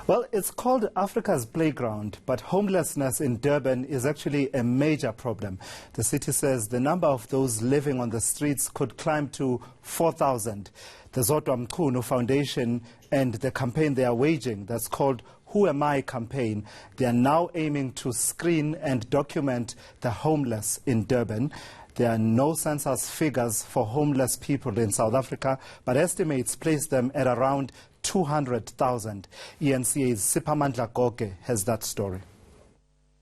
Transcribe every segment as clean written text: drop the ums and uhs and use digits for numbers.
Well, it's called Africa's Playground, but homelessness in Durban is actually a major problem. The city says the number of those living on the streets could climb to 4,000. The Zodwa Mkhunu Foundation and the campaign they are waging, that's called Who Am I campaign, they are now aiming to screen and document the homeless in Durban. There are no census figures for homeless people in South Africa, but estimates place them at around 200,000. eNCA's Siphamandla Goge has that story.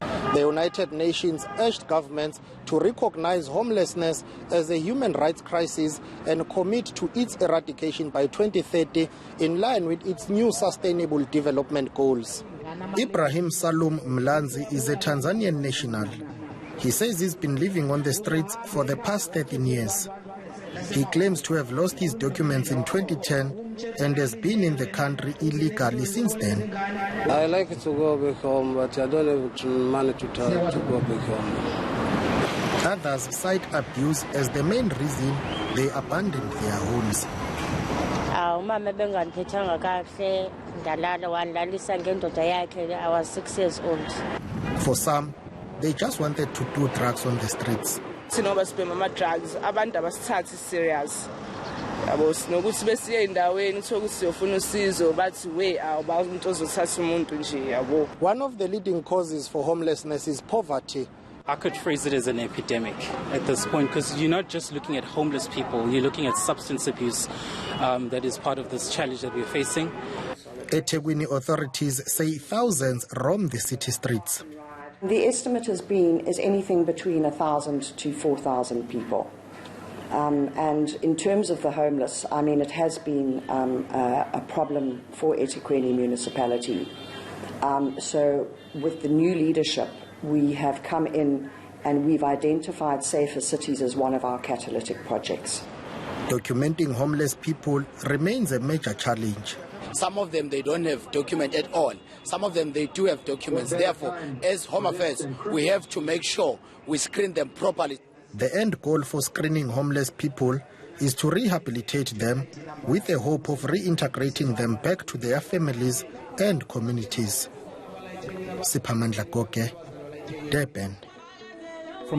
The United Nations urged governments to recognize homelessness as a human rights crisis and commit to its eradication by 2030 in line with its new sustainable development goals. Ibrahim Salum Mlanzi is a Tanzanian national. He says he's been living on the streets for the past 13 years. He claims to have lost his documents in 2010 and has been in the country illegally since then. I like to go back home, but I don't have money to go back home. Others cite abuse as the main reason they abandoned their homes. I was 6 years old. For some, they just wanted to do drugs on the streets. Drugs, abantu abasithathi serious. Yabo sinokuthi besiye endaweni sokuthi siyofuna usizo bathi we awuba umuntu ozothatha umuntu nje yabo. One of the leading causes for homelessness is poverty. I could phrase it as an epidemic at this point because you're not just looking at homeless people, you're looking at substance abuse that is part of this challenge that we're facing. eThekwini authorities say thousands roam the city streets. The estimate is anything between 1,000 to 4,000 people. And in terms of the homeless, I mean, it has been a problem for eThekwini municipality. So with the new leadership, we have come in and we've identified Safer Cities as one of our catalytic projects. Documenting homeless people remains a major challenge. Some of them, they don't have documents at all. Some of them, they do have documents. Therefore, as Home Affairs, we have to make sure we screen them properly. The end goal for screening homeless people is to rehabilitate them with the hope of reintegrating them back to their families and communities. Siphamandla Goge, Durban.